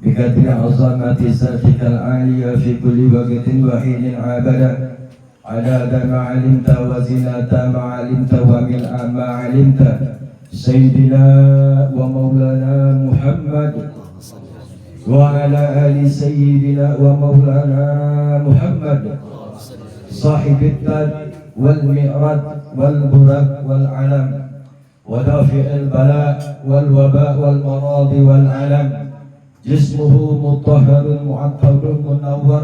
بقدر عظمة ذاتك العالية في كل وقت وحين عبدا عدد ما علمت وزنة ما علمت وملء ما علمت سيدنا ومولانا محمد وعلى آل سيدنا ومولانا محمد صاحب التاج والمئرد والبرق والعلم ودافع البلاء والوباء والمراض والعلم جسمه مطهر معطر منور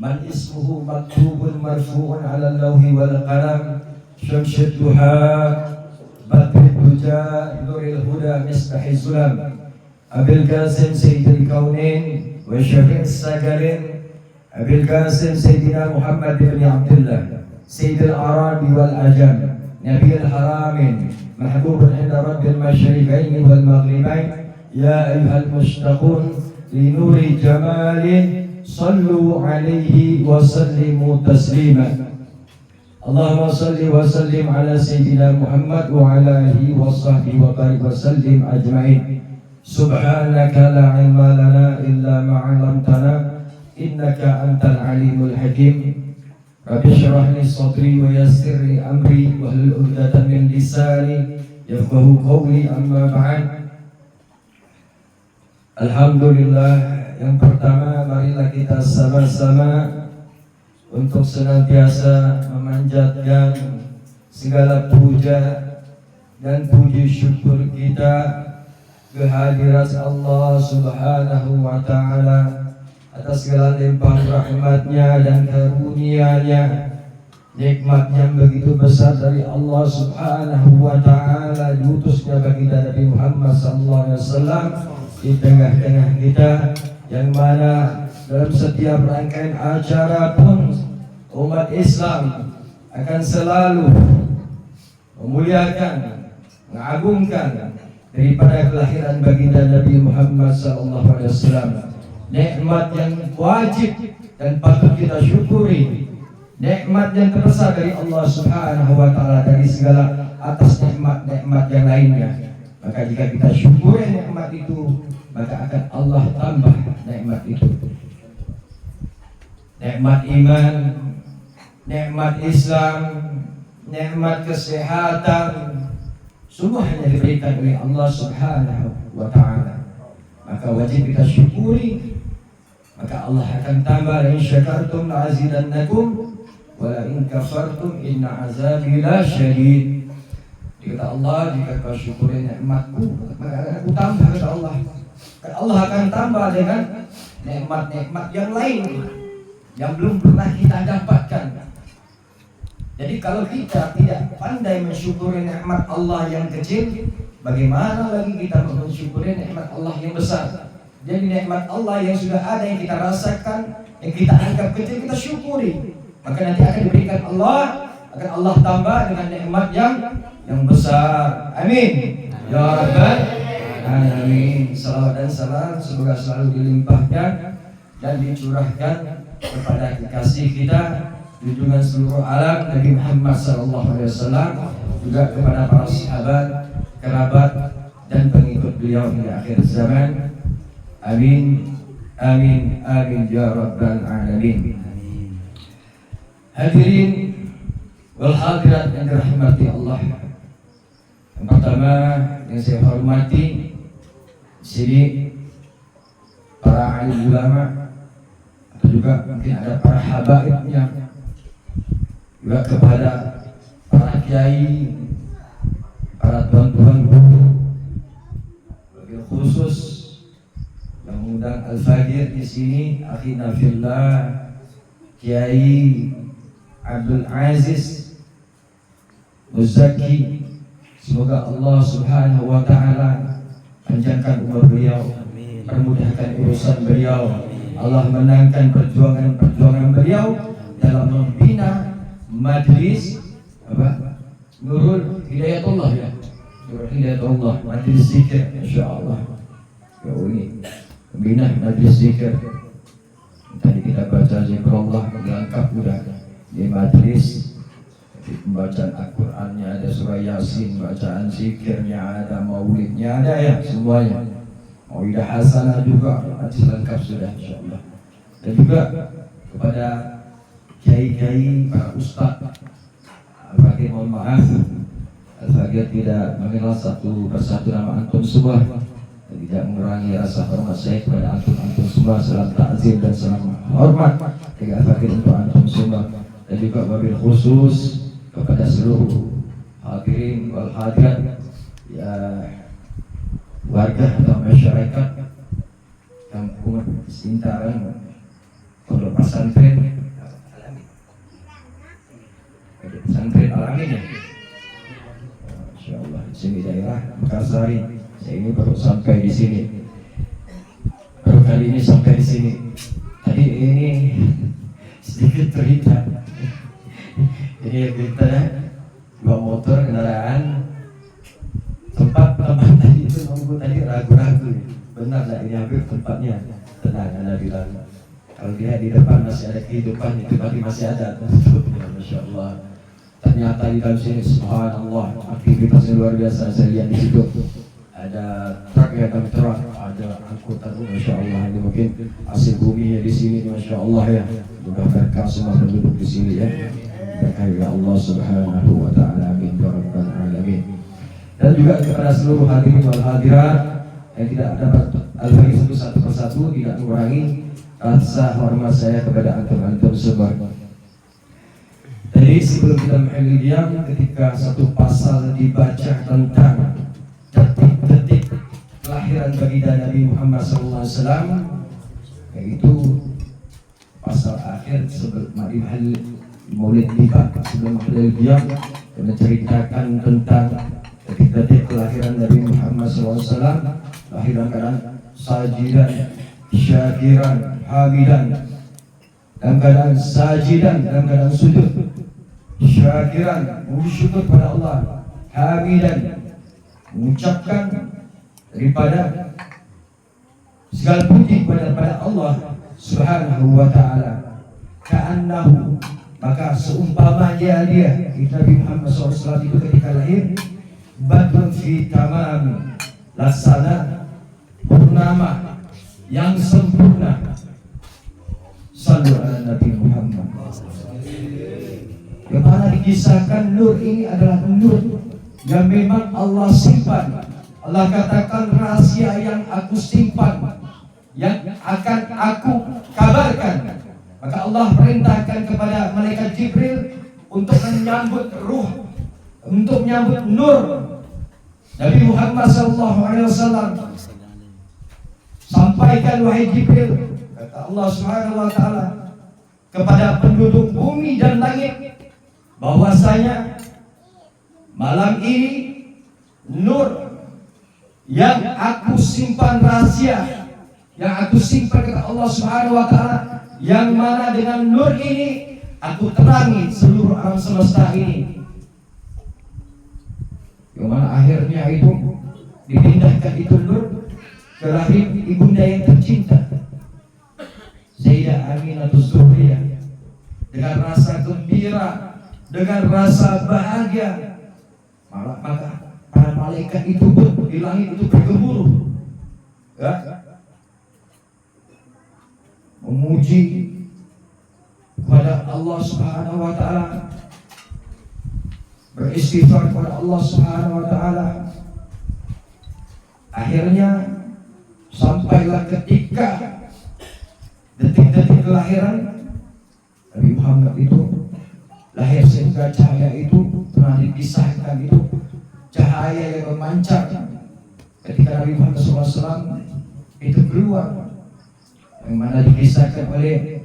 من اسمه مكتوب مرفوع على اللوح والقلم شمس الضحى بدر الدجى نور الهدى مصباح الظلام أبي القاسم سيد الكونين وشفيع الساقلين أبي القاسم سيدنا محمد بن عبد الله سيد الأعراب والأجام نبي الحرامين محبوب عند رب المشرقين والمغربين يا أيها المشتاقون لنور جماله صلوا عليه وسلموا تسليما اللهم صل وسلم على سيدنا محمد وعلى آله وصحبه وبارك وسلم أجمعين سبحانك لا علم لنا إلا ما علمتنا إنك أنت العليم الحكيم رب اشرح لي صدري ويسر لي أمري واحلل عقدة من لساني يفقهوا قولي أما بعد. Alhamdulillah, yang pertama marilah kita sama-sama untuk senantiasa memanjatkan segala puja dan puji syukur kita kehadirat Allah Subhanahu wa Ta'ala atas segala limpahan rahmatnya dan karunia-Nya, nikmat yang begitu besar dari Allah Subhanahu wa Ta'ala diutusnya bagi Nabi Muhammad sallallahu alaihi wasallam di tengah-tengah kita, yang mana dalam setiap rangkaian acara pun umat Islam akan selalu memuliakan, mengagungkan daripada kelahiran baginda Nabi Muhammad SAW. Nikmat yang wajib dan patut kita syukuri, nikmat yang terbesar dari Allah Subhanahu wa Ta'ala dari segala atas nikmat-nikmat yang lainnya. Maka jika kita syukuri nikmat itu, maka akan Allah tambah nikmat itu. Nikmat iman, nikmat Islam, nikmat kesehatan, semua hanya diberikan oleh Allah Subhanahu wa Ta'ala. Maka wajib kita syukuri. Maka Allah akan tambah, la in syakartum la azidannakum wa la in kafartum inna azabi la syadid. Kata Allah, jika kau syukuri nikmatku, maka akan aku tambah, kata Allah. Dan Allah akan tambah dengan nikmat-nikmat yang lain yang belum pernah kita dapatkan. Jadi kalau kita tidak pandai mensyukuri nikmat Allah yang kecil, bagaimana lagi kita mensyukuri nikmat Allah yang besar? Jadi nikmat Allah yang sudah ada, yang kita rasakan, yang kita anggap kecil, kita syukuri. Maka nanti akan diberikan Allah, akan Allah tambah dengan nikmat yang besar. Amin. Ya Rabbal Alamin. Salawat dan salam semoga selalu dilimpahkan dan dicurahkan kepada kekasih kita, junjungan seluruh alam Nabi Muhammad SAW, juga kepada para sahabat, kerabat dan pengikut beliau hingga akhir zaman. Amin, amin, amin ya Rabbal Alamin. Hadirin wal hadirat yang dirahmati Allah. Yang pertama yang saya hormati di sini para alim ulama, atau juga mungkin ada para habaibnya, juga kepada para kiai, para tuan-tuan guru, wabil khusus yang mengundang Al-Faqih di sini, akhina fillah Kiai Abdul Aziz Muzaki. Semoga Allah Subhanahu wa Ta'ala panjangkan umur beliau, permudahkan urusan beliau. Allah menangkan perjuangan beliau dalam membina majlis Nurul Hidayatullah, ya, Nurul Hidayatullah, majlis zikir, insyaallah. Ya ini membina majlis zikir. Tadi kita baca zikrullah lengkap udah di majlis. Pembacaan Al-Qur'annya ada, surah Yasin, bacaan zikirnya ada, maulidnya ada, ya semuanya. Mauidah hasanah juga hadis lengkap sudah insyaallah. Dan juga kepada kiai-kiai, para ustaz, Al-Fakir mohon maaf, Al-Fakir tidak mengenal satu persatu nama antum semua, tidak mengurangi rasa hormat saya kepada antum semua. Salam takzim dan salam hormat kepada Al-Fakir untuk antum semua, dan juga wabil khusus kepada seluruh hadirin wal hadirat, ya warga atau masyarakat kampung Sintaran, pondok pesantren Al-Amin ya. Insyaallah di sini daerah Mekarsari. Saya ini baru sampai di sini. Baru kali ini sampai di sini. Tadi ini sedikit cerita. Ini cerita dua motor kendaraan. Tempat tadi itu nunggu tadi ragu-ragu. Benar lah ini hampir tempatnya. Tenang, Anda bilang. Kalau dia di depan masih ada kehidupan, itu tadi masih ada. Ya, Masya Allah. Ternyata di dalam sini, subhanallah, aktivitas yang luar biasa. Saya lihat di situ ada truk, ya, truk, ada angkutan. Masya Allah, ini mungkin hasil buminya di sini, Masya Allah ya. Mudah berkah semua penduduk di sini ya. Berkah ya Allah Subhanahu wa Ta'ala, amin ya rabbal alamin. Dan juga kepada seluruh hadirin wal hadirat yang tidak dapat Al-Fakir satu persatu, tidak mengurangi rasa hormat saya kepada antum semua. Jadi sebelum kita mengakhiri diam, ketika satu pasal dibaca tentang detik-detik kelahiran baginda Nabi Muhammad SAW, yaitu pasal akhir sebelum Maulid tiba, sebelum mengakhiri diam, dan menceritakan tentang detik-detik kelahiran Nabi Muhammad SAW, lahiran keadaan sajidan, syakiran, hamidan, dalam keadaan sajidan, dalam keadaan sujud, syakiran, bersyukur pada Allah, hamidan, mengucapkan daripada segala puji kepada Allah Subhanahu wa Ta'ala. Ka'annahu, maka seumpamanya dia Nabi Muhammad SAW itu ketika lahir, badrun fi tamam, laksana purnama yang sempurna. Sallu ala Nabi Muhammad. Yang mana dikisahkan nur ini adalah nur yang memang Allah simpan. Allah katakan rahasia yang aku simpan, yang akan aku kabarkan. Maka Allah perintahkan kepada malaikat Jibril untuk menyambut ruh, untuk menyambut nur Nabi Muhammad SAW. Sampaikan wahai Jibril, kata Allah Subhanahu wa Ta'ala, kepada penduduk bumi dan langit, bahwasanya malam ini nur yang aku simpan rahasia, yang aku simpan kata Allah Subhanahu wa Ta'ala, yang mana dengan nur ini aku terangi seluruh alam semesta ini. Yang mana akhirnya itu dipindahkan itu nur ke rahim ibunda yang tercinta, Sayyidah Aminatul Zuhriyah, dengan rasa gembira, dengan rasa bahagia. Maka para malaikat itu pun di langit itu bergemuruh, ya, memuji kepada Allah Subhanahu wa Ta'ala, beristighfar kepada Allah Subhanahu wa Ta'ala. Akhirnya sampailah ketika detik-detik kelahiran Nabi Muhammad itu lahir, sehingga cahaya itu telah dipisahkan, itu cahaya yang memancar ketika Nabi Muhammad SAW itu keluar, yang mana dikisahkan oleh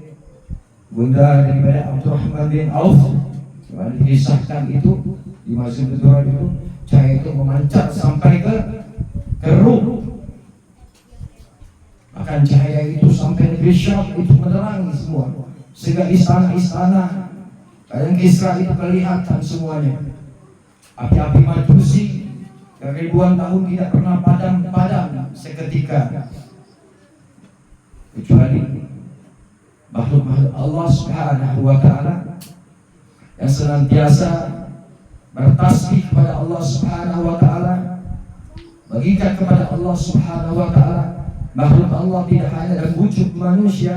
bunda daripada Abdurrahman bin Auf, yang mana dikisahkan itu di Masjid Kedua itu cahaya itu memancar sampai ke ruh. Bahkan cahaya itu sampai negeri Syam itu menerangi semua, sehingga istana-istana yang Kisra itu kelihatan semuanya. Api-api Majusi yang ribuan tahun tidak pernah padam seketika, kecuali makhluk-makhluk Allah Subhanahu wa Ta'ala yang senantiasa bertasbih kepada Allah Subhanahu wa Ta'ala, mengikat kepada Allah Subhanahu wa Ta'ala, makhluk Allah tidak hanya dalam wujud manusia,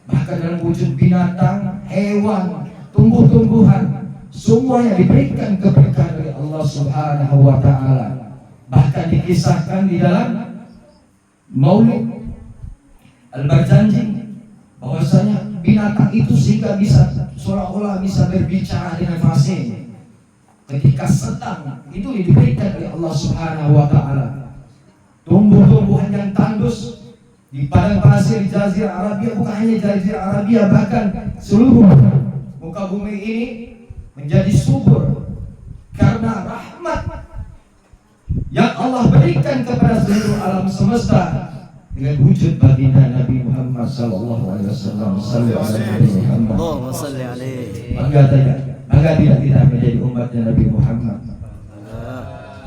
bahkan dalam wujud binatang, hewan, tumbuh-tumbuhan, semuanya diberikan keberkahan oleh Allah Subhanahu wa Ta'ala. Bahkan dikisahkan di dalam Maulid Al-Barzanji bahwasanya binatang itu sehingga bisa seolah-olah bisa berbicara dengan fasih ketika sedang itu diberikan oleh Allah Subhanahu wa Ta'ala. Tumbuh-tumbuhan yang tandus di padang pasir Jazirah Arabia, bukan hanya Jazirah Arabia, bahkan seluruh muka bumi ini menjadi subur karena rahmat yang Allah berikan kepada seluruh alam semesta dengan wujud baginda Nabi Muhammad sallallahu alaihi wasallam. Allahumma shalli alaihi. Bangga tidak kita menjadi umatnya Nabi Muhammad?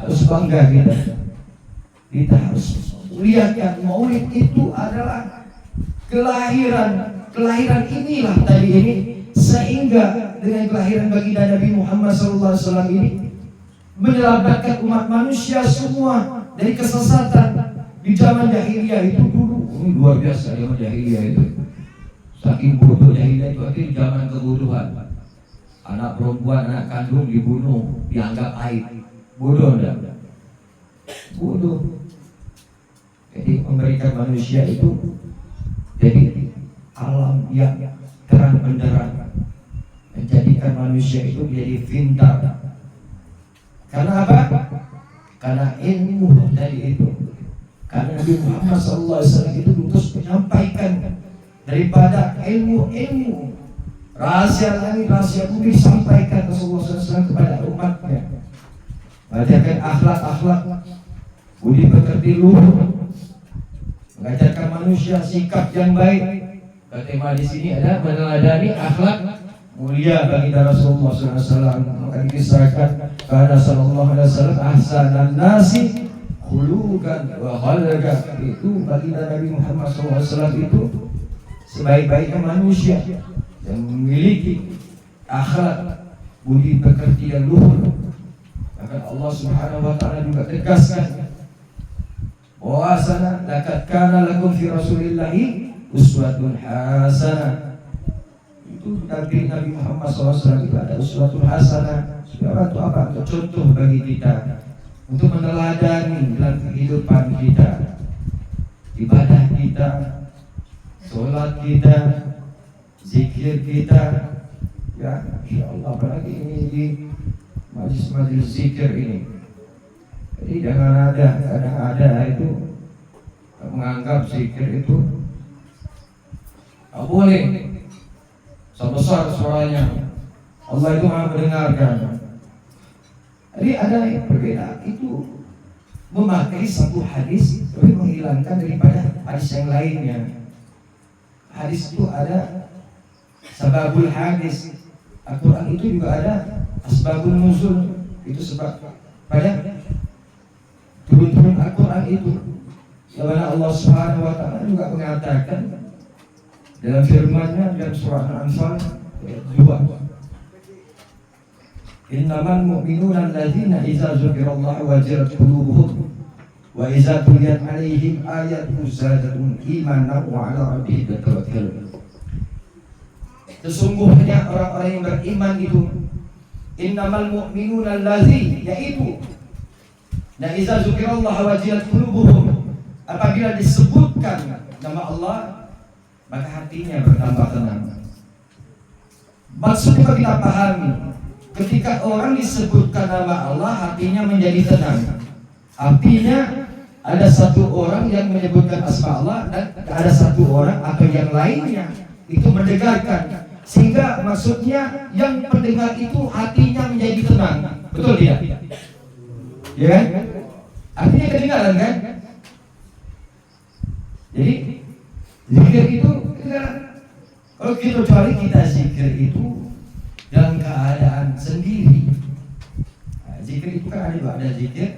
Harus bangga kita. Kita harus lihatkan Maulid itu adalah kelahiran inilah tadi ini, sehingga dengan kelahiran baginda Nabi Muhammad sallallahu alaihi wasallam ini menyelamatkan umat manusia semua dari kesesatan di zaman jahiliyah itu dulu. Ini luar biasa zaman jahiliyah itu. Saking bodoh jahiliyah itu, akhirnya zaman kebodohan. Anak perempuan, anak kandung dibunuh, dianggap aib. Bodoh enggak? Bodoh. Jadi memberikan manusia itu jadi alam yang terang benderang, menjadikan manusia itu menjadi pintar. Karena apa? Karena ilmu dari itu. Karena Nabi Muhammad SAW itu terus menyampaikan daripada ilmu rahasia langit, rahasia bumi disampaikan Rasulullah SAW kepada umatnya. Mengajarkan akhlak, budi pekerti luhur, mengajarkan manusia sikap yang baik. Tema di sini ada meneladani akhlak mulia baginda Rasulullah SAW. Maka dikisahkan karena Sallallahu Alaihi Wasallam ahsanan nasi khuluqan wa khalaqa, itu baginda Nabi Muhammad SAW itu sebaik-baiknya manusia yang memiliki akhlak budi pekerti yang luhur. Maka Allah Subhanahu wa Ta'ala juga tegaskan bahwasana laqad kana lakum fi Rasulillahi uswatun hasanah. Itu Nabi Muhammad SAW itu ada uswatun hasanah. Itu apa? Untuk contoh bagi kita, untuk meneladani dalam kehidupan kita, ibadah kita, sholat kita, zikir kita, ya insyaallah. Apalagi ini di majlis zikir ini. Jadi jangan ada itu menganggap zikir itu tak boleh sebesar suaranya. Allah itu maha mendengarkan. Jadi ada yang berbeda, itu memakai satu hadis tapi menghilangkan daripada hadis yang lainnya. Hadis itu ada sababul hadis. Al-Quran itu juga ada asbabun nuzul. Itu sebab pada turun Al-Quran itu. Karena Allah Subhanahu wa Ta'ala juga mengatakan dalam firman-Nya dalam surah Al-Anfal ayat 2, innamal mu'minuna alladzina idza dzukirallahu wajilat qulubuhum wa idza tuliyat 'alaihim ayatun zadatuhum imanan wa 'ala rabbihim yatawakkalun. Sesungguhnya orang-orang yang beriman itu innamal mu'minuna allazi, yaitu na idza dzukirallahu wajilat qulubuhum, apabila disebutkan nama Allah maka hatinya bertambah tenang. Maksudnya kita pahami, ketika orang disebutkan nama Allah hatinya menjadi tenang. Artinya ada satu orang yang menyebutkan asma Allah dan ada satu orang atau yang lainnya itu mendengarkan, sehingga maksudnya yang pendengar itu hatinya menjadi tenang. Betul tidak? Ya kan? Artinya kedengaran kan? Jadi zikir itu kalau kita kecuali kita zikir itu dalam keadaan sendiri. Nah, zikir itu kan ada dua, ada zikir,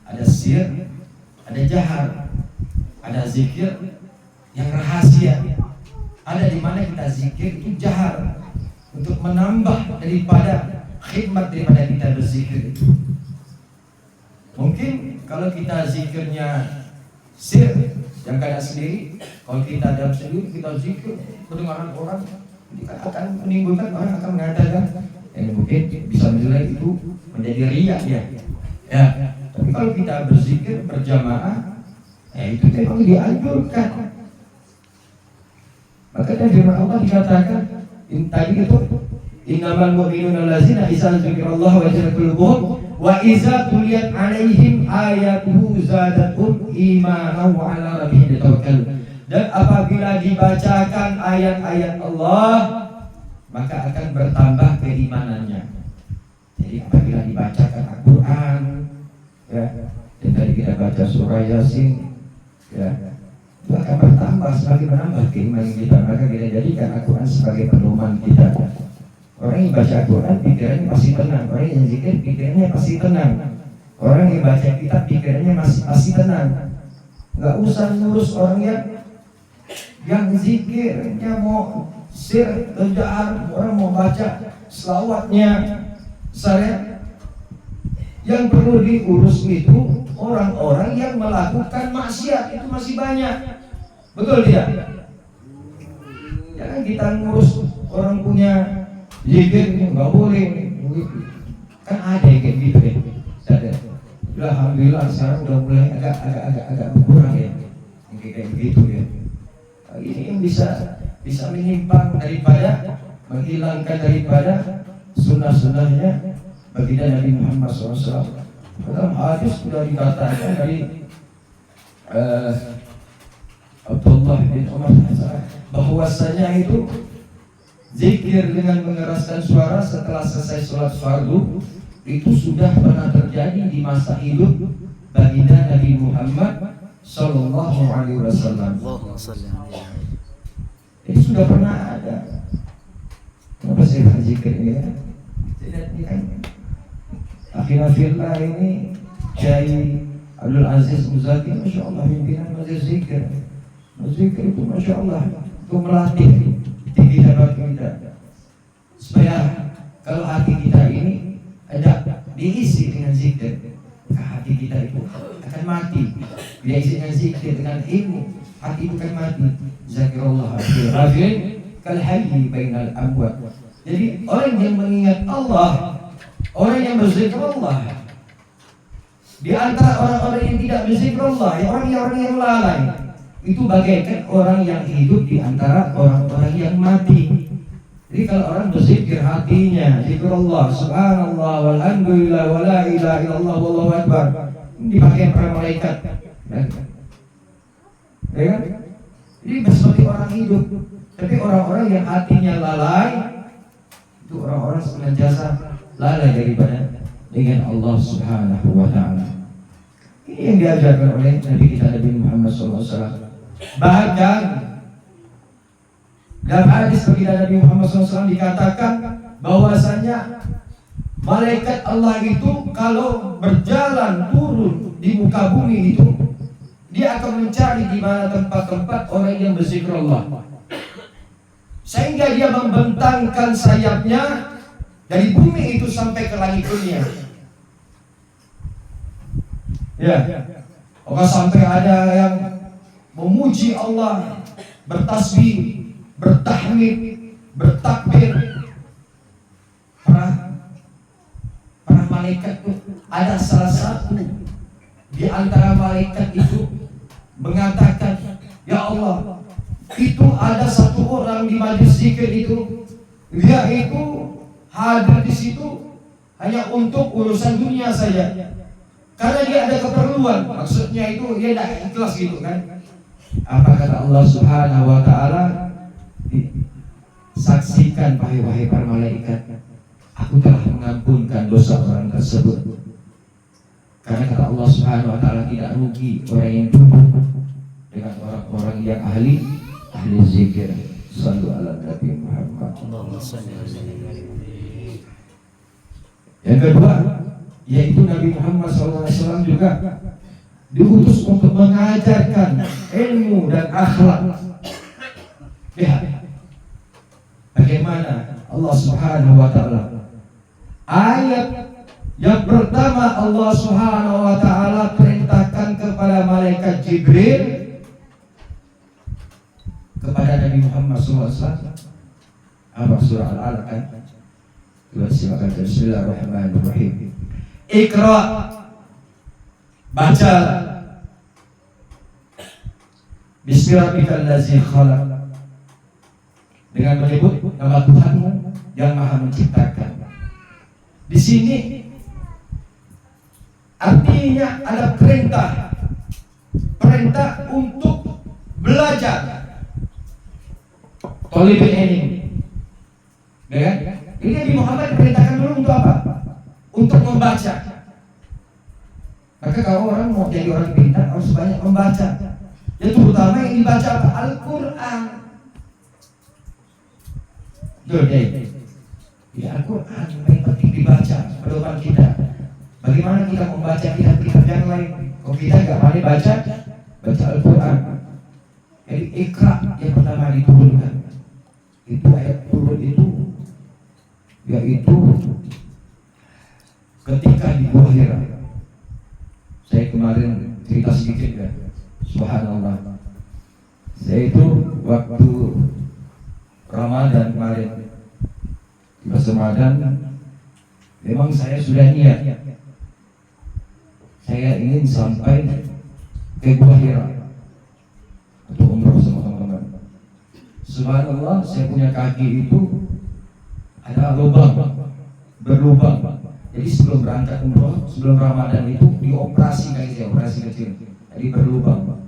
ada sir, ada jahar. Ada zikir yang rahasia. Ada di mana kita zikir itu jahar untuk menambah daripada khidmat daripada kita berzikir itu. Mungkin kalau kita zikirnya sir, Yang keadaan sendiri, kalau kita dalam sendiri, kita zikir, pendengaran orang akan menimbulkan, orang akan mengatakan mungkin bisa menilai itu menjadi riya ya. Ya. Tapi kalau kita berzikir berjamaah, itu memang dianjurkan. Maka dari firman Allah dikatakan tadi itu innamal mu'minuna allazina idza dzukirallahu wajilat qulubuhum wa idza tuliyat 'alaihim ayatuhu zadatuhum imanan wa 'ala rabbihim yatawakkalun. Dan apabila dibacakan ayat-ayat Allah, maka akan bertambah keimanannya. Jadi apabila dibacakan Al-Quran, ya, dan tadi kita baca surah Yasin, ya, itu akan bertambah semakin menambah keimanan kita. Maka kita jadikan Al-Quran sebagai pedoman kita. Orang yang baca Al-Quran pikirannya pasti tenang. Orang yang zikir pikirannya pasti tenang. Orang yang baca kitab pikirannya pasti tenang. Gak usah ngurus orang yang zikirnya mau sir kerjaan, orang mau baca selawatnya saya. Yang perlu diurus itu orang-orang yang melakukan maksiat, itu masih banyak. Betul tidak? Jangan kita ngurus orang punya zikir ini nggak boleh. Kan ada yang kayak gitu ya. Alhamdulillah sekarang udah mulai agak berkurang ya. Yang kayak begitu ya. Ini yang bisa menyimpang daripada, menghilangkan daripada sunnah-sunnahnya baginda Nabi Muhammad SAW. Dalam hadis sudah dikatakan dari Abdullah bin Umar bahwasanya itu zikir dengan mengeraskan suara setelah selesai sholat fardu itu sudah pernah terjadi di masa hidup baginda Nabi Muhammad Sallallahu Alaihi Wasallam. Itu sudah pernah ada. Kenapa saya zikir ini ya? Ini kan akhirnya fillah ini Kiai Abdul Aziz Muzaki, Masya Allah pimpinan majelis zikir. Zikir itu Masya Allah, itu melatih tinggi dalam kita supaya kalau hati kita ini ada diisi dengan zikir, hati kita itu akan mati. Dia isi dengan zikir, dengan ilmu, hati itu akan mati. Zakirullah al-rajul kal hayy bainal amwat. Jadi orang yang mengingat Allah, orang yang berzikir Allah, di antara orang-orang yang tidak berzikir Allah, orang-orang yang lalai, itu bagaikan orang yang hidup di antara orang-orang yang mati. Jadi kalau orang berzikir hatinya, zikir Allah, subhanallah, walhamdulillah, wala ilaha illallah, wallahu akbar, dipakai para malaikat. Ya kan? Ini seperti orang hidup. Tapi orang-orang yang hatinya lalai, itu orang-orang senantiasa lalai daripada dengan Allah Subhanahu wa ta'ala. Ini yang diajarkan oleh Nabi kita Nabi Muhammad SAW. Bahkan dalam hadis baginda Nabi Muhammad SAW dikatakan bahwasanya malaikat Allah itu kalau berjalan turun di muka bumi itu, dia akan mencari di mana tempat-tempat orang yang berzikir Allah, sehingga dia membentangkan sayapnya dari bumi itu sampai ke langit dunia. Ya, maka sampai ada yang memuji Allah, bertasbih, bertahmid, bertakbir. Para malaikat itu ada salah satu di antara malaikat itu mengatakan, ya Allah, itu ada satu orang di majelis zikir itu, dia itu hadir di situ hanya untuk urusan dunia saja, karena dia ada keperluan. Maksudnya itu dia tidak ikhlas gitu kan. Apa kata Allah Subhanahu wa ta'ala? Saksikan wahai para malaikat, aku telah mengampunkan dosa orang tersebut. Karena kata Allah Subhanahu wa ta'ala, tidak rugi orang yang duduk dengan orang-orang yang ahli zikir. Sallu ala Nabi Muhammad. Yang kedua, yaitu Nabi Muhammad SAW juga diutus untuk mengajarkan ilmu dan akhlak. Lihat bagaimana Allah Subhanahu wa ta'ala. Ayat yang pertama Allah Subhanahu wa ta'ala perintahkan kepada malaikat Jibril kepada Nabi Muhammad SAW? Apa? Surah Al-Alaq kan? Coba silakan. Bismillahirrahmanirrahim. Iqra, baca. Bismi rabbikal ladzi khalaq, dengan menyebut nama Tuhanmu yang Maha Menciptakan. Di sini artinya ada perintah untuk belajar. Thalibul ilmi, ya kan? Ini Nabi Muhammad diperintahkan dulu untuk apa? Untuk membaca. Maka kalau orang mau jadi orang pintar harus banyak membaca. Ya terutama yang dibaca apa? Al-Quran. Ya Al-Quran yang paling penting dibaca pedoman kita. Bagaimana kita membaca kitab-kitab yang lain? Kalau kita nggak pandai baca Al-Quran. Jadi Iqra yang pertama diturunkan. Itu ayat turun itu, yaitu ketika di Gua Hira. Saya kemarin cerita sedikit ya. Subhanallah. Saya itu waktu Ramadan kemarin, di pas Ramadan, memang saya sudah niat. Saya ingin sampai ke Gua Hira untuk umroh sama teman-teman. Subhanallah, saya punya kaki itu ada lubang, berlubang. Jadi sebelum berangkat umroh, sebelum Ramadan itu dioperasi kaki saya, operasi kecil. Jadi berlubang.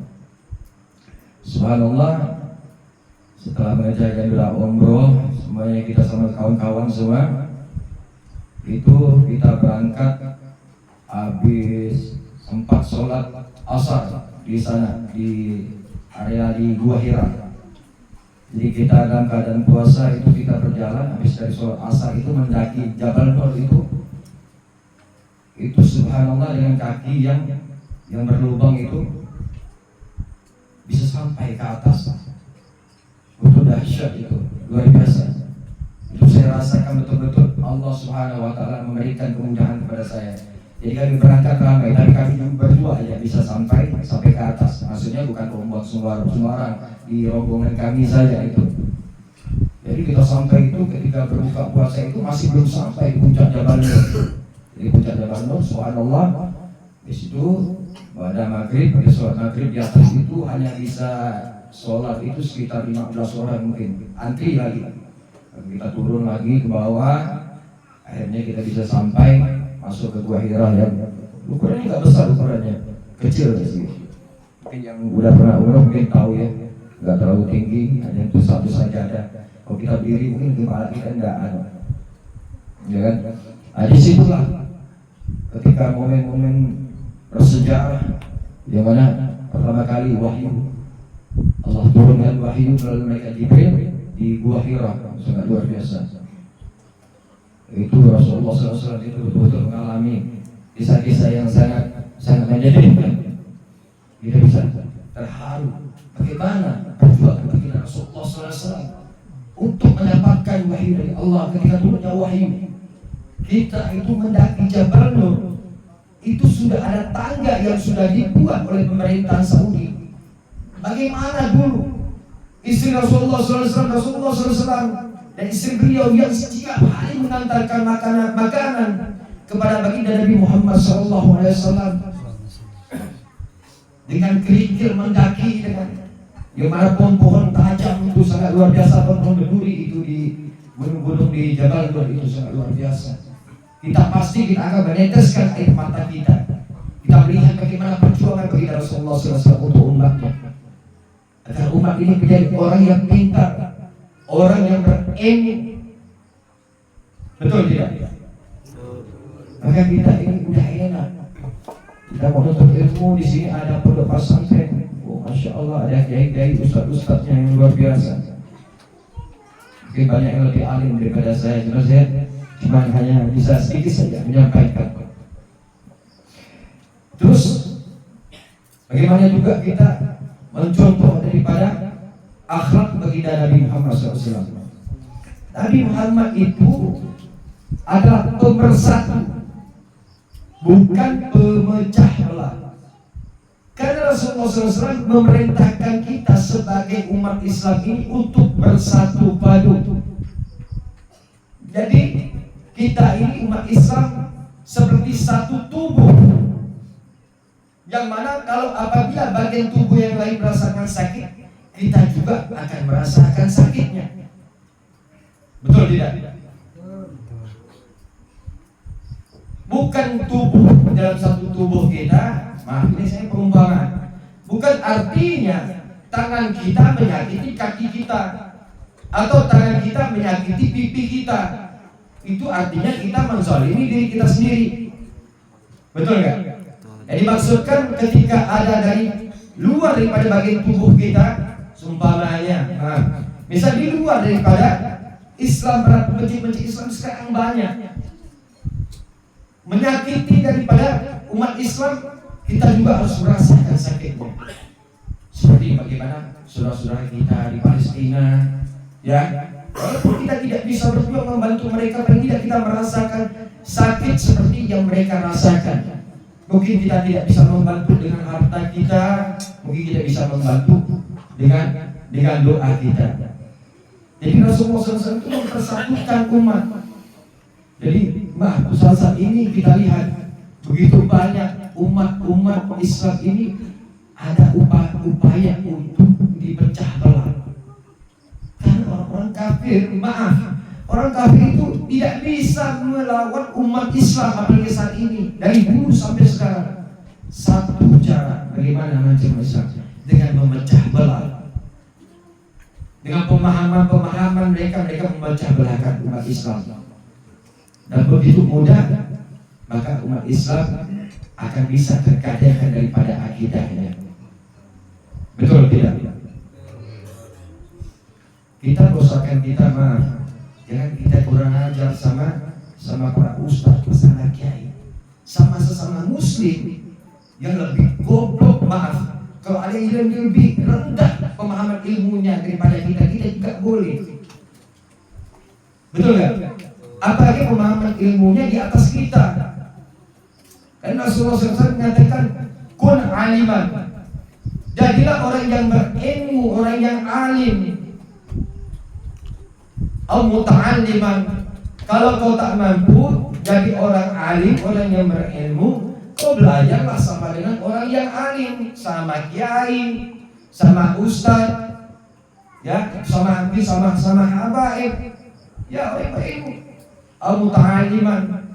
Subhanallah, setelah mengerjakan doa umroh, semuanya kita sama kawan-kawan semua, itu kita berangkat habis 4 sholat asar di sana, di area di Gua Hira. Jadi kita dalam keadaan puasa itu kita berjalan habis dari sholat asar itu mendaki Jabal Nur itu subhanallah dengan kaki yang berlubang itu bisa sampai ke atas. Itu dahsyat, itu luar biasa. Itu saya rasakan betul-betul Allah Subhanahu wa Ta'ala memberikan kemudahan kepada saya. Jadi kami berangkat ramai, tapi kami juga berdua aja bisa sampai ke atas. Maksudnya bukan rombongan sembarang di rombongan kami saja itu. Jadi kita sampai itu ketika berbuka puasa itu masih belum sampai puncak Jabal Nur. Jadi puncak Jabal Nur, subhanallah, di situ pada maghrib, pada sholat maghrib di atas itu hanya bisa sholat itu sekitar 15 orang mungkin. Antri lagi. Kita turun lagi ke bawah, akhirnya kita bisa sampai masuk ke Gua Hira yang ukurannya nggak besar, ukurannya kecil sih. Mungkin yang udah pernah umroh mungkin tahu ya, nggak terlalu tinggi, hanya itu satu saja ada. Kalau kita berdiri mungkin kepala kita nggak ada, ya kan? Nah, di situlah ketika momen-momen bersejarah yang mana pertama kali wahyu Allah turunkan wahyu melalui malaikat Jibril di Gua Hira, sangat luar biasa. Itu Rasulullah SAW itu betul-betul mengalami kisah-kisah yang sangat menyedihkan. Kita bisa terharu bagaimana perjuangan baginda Rasulullah SAW untuk mendapatkan wahyu dari Allah. Ketika turunnya wahyu, kita itu mendaki Jabal Nur, itu sudah ada tangga yang sudah dibuat oleh pemerintahan Saudi. Bagaimana dulu istri Rasulullah SAW dan istri beliau yang setiap hari mengantarkan makanan kepada baginda Nabi Muhammad SAW dengan kerikil mendaki, dengan yang mana pohon-pohon tajam itu sangat luar biasa, pohon berduri itu di gunung-gunung di Jabal Nur itu sangat luar biasa. Kita pasti kita akan meneteskan air mata kita. Kita melihat bagaimana perjuangan baginda Rasulullah SAW untuk umatnya, agar umat ini menjadi orang yang pintar, orang yang berilmu. Betul tidak? Maka kita ini udah enak. Kita mau nuntut ilmu, di sini ada pondok pesantren. Oh, masya Allah, ada kiai-kiai, ustaz-ustaznya yang luar biasa. Mungkin banyak yang lebih alim daripada saya. Cuma saya hanya bisa sedikit saja menyampaikan. Terus bagaimana juga kita mencontoh daripada akhlak baginda Nabi Muhammad SAW. Nabi Muhammad itu adalah pemersatu, bukan pemecah belah. Karena Rasulullah SAW memerintahkan kita sebagai umat Islam ini untuk bersatu padu. Jadi kita ini umat Islam seperti satu tubuh, yang mana kalau apabila bagian tubuh yang lain merasakan sakit, kita juga akan merasakan sakitnya. Betul tidak? Bukan tubuh dalam satu tubuh kita. Maaf, ini saya perumpamaan. Bukan artinya tangan kita menyakiti kaki kita, atau tangan kita menyakiti pipi kita. Itu artinya kita menzalimi diri kita sendiri. Betul nggak? Jadi dimaksudkan ketika ada dari luar daripada bagian tubuh kita, seumpamanya, misal di luar daripada Islam, benci-benci Islam sekarang banyak, menyakiti daripada umat Islam, kita juga harus merasakan sakitnya. Seperti bagaimana saudara-saudara kita di Palestina, ya. Walaupun kita tidak bisa berjuang membantu mereka, paling tidak kita merasakan sakit seperti yang mereka rasakan. Mungkin kita tidak bisa membantu dengan harta kita, mungkin kita bisa membantu dengan doa kita. Jadi Rasulullah SAW itu mempersatukan umat. Jadi saat ini kita lihat begitu banyak umat Islam ini ada upaya untuk dipecah belah. Karena orang kafir, orang kafir itu tidak bisa melawan umat Islam apalagi saat ini. Dari dulu sampai sekarang, satu cara bagaimana macam Islam dengan memecah belah. Dengan pemahaman mereka memecah belahkan umat Islam. Dan begitu mudah, maka umat Islam akan bisa terkadangkan daripada akidahnya. Betul tidak? Kita dosakan kita, maaf. Jangan kita kurang ajar sama para ustaz, sama kiai, sama sesama muslim yang lebih goblok, maaf. Kalau ada yang lebih rendah pemahaman ilmunya daripada kita juga boleh. Betul nggak? Apalagi pemahaman ilmunya di atas kita. Karena Rasulullah SAW mengatakan, kun aliman, jadilah orang yang berilmu, orang yang alim. Au muta'alliman, kalau kau tak mampu jadi orang alim, orang yang berilmu, kau belajarlah sama dengan orang yang alim, sama kiai, sama ustaz, ya, sama habaib, ya, orang berilmu. Au muta'alliman,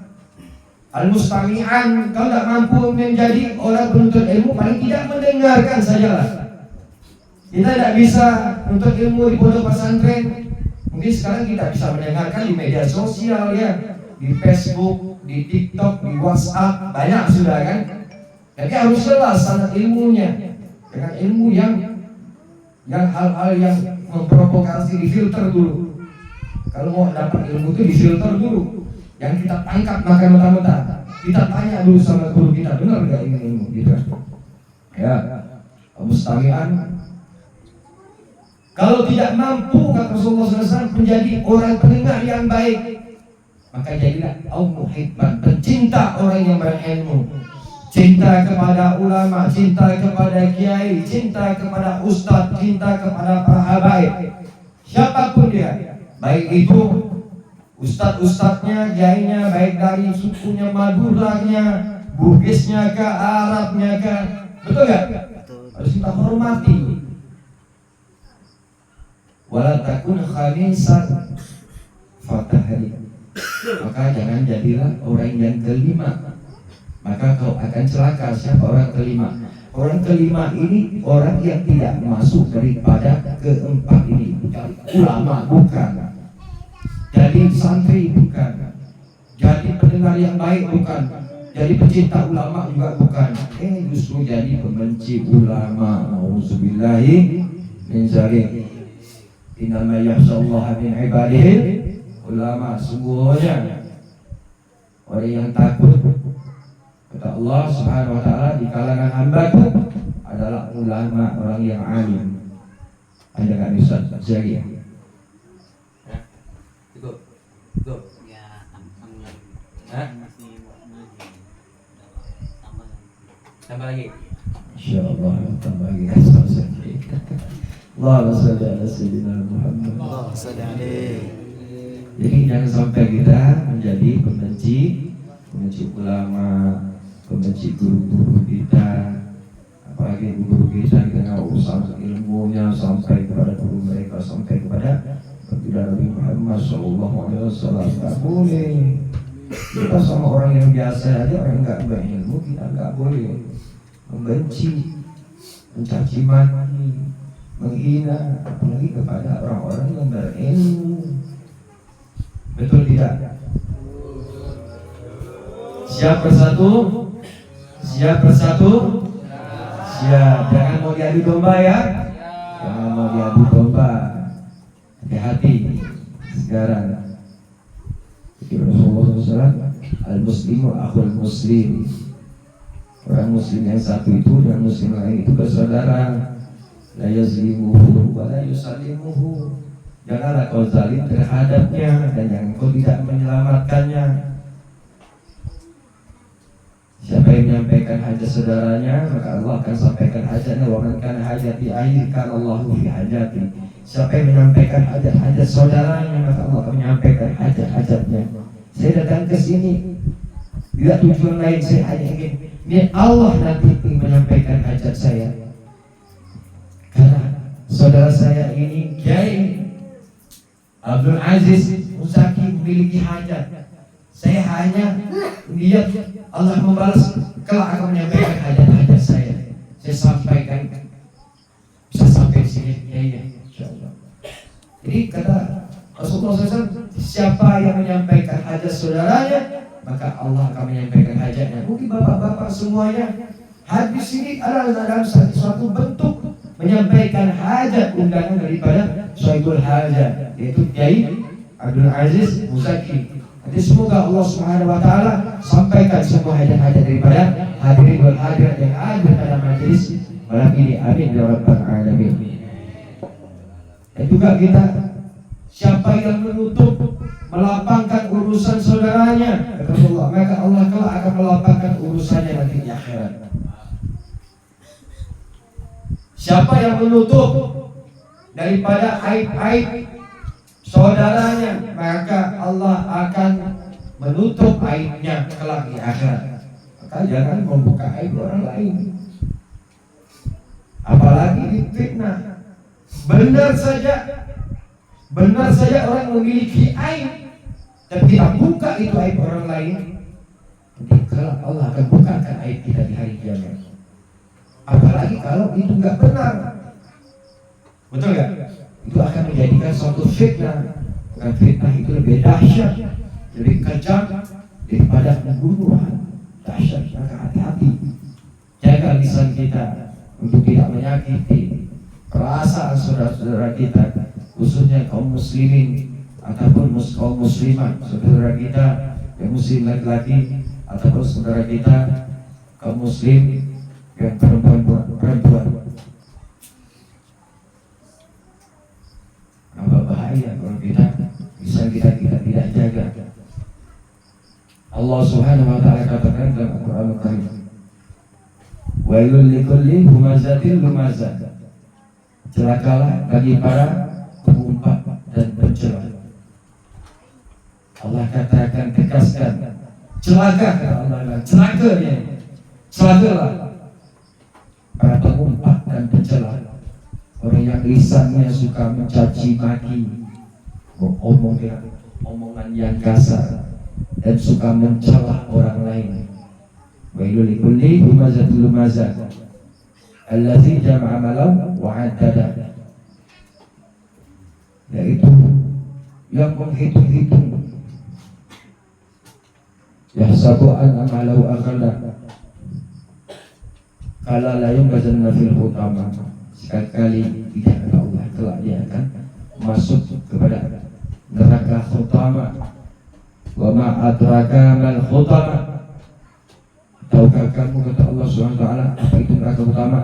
al-mustami'an, kau tak mampu menjadi orang penuntut ilmu, paling tidak mendengarkan sajalah. Kita tidak bisa untuk ilmu di pondok pesantren. Mungkin sekarang kita bisa mendengarkan di media sosial, ya, di Facebook, di TikTok, di WhatsApp, banyak sudah kan. Jadi harus jelas sanad ilmunya dengan ilmu yang hal-hal yang memprovokasi, difilter dulu. Kalau mau dapat ilmu itu difilter dulu. Yang kita tangkap makan mentah-mentah, kita tanya dulu sama guru kita, benar nggak ini ilmu gitu. Ya, mustami'an. Kalau tidak mampu, kata Rasulullah SAW, menjadi orang pendengar yang baik, maka jadilah muhibban, pencinta orang yang berilmu. Cinta kepada ulama, cinta kepada kiai, cinta kepada ustadz, cinta kepada para habaib, siapapun dia, baik itu ustadz-ustadznya, kiainya, baik dari sukunya Maduranya, Bugisnya ke Arabnya ke, betul gak? Harus kita hormati. Wala takun khamisan fatahari, maka jangan jadilah orang yang kelima, maka kau akan celaka. Siapa orang kelima? Orang kelima ini orang yang tidak masuk daripada keempat ini. Ulama bukan, jadi santri bukan, jadi pendengar yang baik bukan, jadi pecinta ulama juga bukan. Justru jadi pembenci ulama. Nauzubillahi min dzalik. Innama yakhshallaha min ibadihi ulama. Sungguhnya orang yang takut, kata Allah Subhanahu wa taala, di kalangan hamba-Ku adalah ulama, orang yang alim. Ada enggak Ustaz? Lagi ya? Cukup. Ya, tambah lagi. Insyaallah tambah lagi kasih. Allahumma shalli ala sayyidina Muhammad. Allah salli alaihi. Jadi jangan sampai kita menjadi pembenci ulama, pembenci guru-guru kita, apalagi guru kita nggak usah ilmunya sampai kepada guru mereka, sampai kepada Nabi Muhammad SAW. Nggak boleh. Kita sama orang yang biasa aja, orang nggak berilmu, kita nggak boleh membenci, mencaci maki, menghina, apalagi kepada orang-orang yang berilmu. Betul tidak? Siap bersatu? Siap bersatu? Siap. Jangan mau diadu domba ya? Jangan mau diadu domba. Hati-hati sekarang. Rasulullah SAW, al-muslimu akhul muslim. Orang muslim yang satu itu dan muslim lain itu bersaudara. La yazlimuhu wa la yusallimuhu. Janganlah kau zalim terhadapnya dan yang kau tidak menyelamatkannya. Siapa yang menyampaikan hajat saudaranya, maka Allah akan sampaikan hajatnya. Wa man kana hajati akhir kana Allahu fi hajati. Siapa yang menyampaikan hajat saudaranya, maka Allah akan menyampaikan hajatnya. Saya datang ke sini tidak tujuan lain, saya hanya ingin Allah nanti menyampaikan hajat saya. Karena saudara saya ini Kiai Abdul Aziz Muzaki memiliki hajat. Saya hanya lihat Allah membalas, kelak akan menyampaikan hajat-hajat saya. Saya sampaikan, bisa sampai sini, ya, insyaallah. Jadi kata Rasulullah SAW, siapa yang menyampaikan hajat saudaranya, maka Allah akan menyampaikan hajatnya. Mungkin bapak-bapak semuanya hadis ini adalah dalam suatu bentuk menyampaikan hajat undangan daripada Syaikul Hajat, yaitu Kiai Abdul Aziz Muzaki. Jadi semoga Allah Subhanahu wa taala sampaikan semua hajat-hajat daripada hadirin wal hadirat yang ada pada majelis malam ini. Amin ya rabbal alamin. Dan juga kita, siapa yang menutup, melapangkan urusan saudaranya, kata Allah, maka Allah kelak akan melapangkan urusannya nanti di akhirat. Siapa yang menutup daripada aib-aib saudaranya, maka Allah akan menutup aibnya kelak di akhirat. Maka jangan membuka aib orang lain, apalagi difitnah. Benar saja orang memiliki aib, tapi kita buka itu aib orang lain, nanti kelak Allah akan bukakan aib kita di hari kiamat. Apalagi kalau itu nggak benar, betul nggak? Itu akan menjadikan suatu fitnah. Dan fitnah itu lebih dahsyat, lebih kejam daripada pembunuhan. Dahsyat, maka hati-hati. Jaga lisan kita untuk tidak menyakiti perasaan saudara-saudara kita, khususnya kaum muslimin ataupun kaum muslimat, saudara kita yang muslim laki-laki ataupun saudara kita kaum muslim yang perempuan. Apa bahaya kalau kita tidak jaga. Allah Subhanahu wa taala katakan dalam Al-Qur'an Al-Karim, wailul likulli humazatil lumazah. Celakalah bagi para pengumpat dan pencela. Allah katakan, tegaskan, celaka Allah, celakalah para pengumpat dan pencela. Orang yang lisannya suka mencaci maki, omongan yang kasar, dan suka mencela orang lain. Wailul likulli humazatil lumazah allazi jama'a malan wa 'addada. Yaitu yang menghitung-hitung, yahsabu anna malahu aghalla kala la yumbazanna fil hutama. Sekali tidak kata Allah, kelak dia akan masuk kepada neraka khutama. Wa ma adraka mal khutama. Tahukah kamu, kata Allah Subhanahu wa taala, apa itu neraka khutama?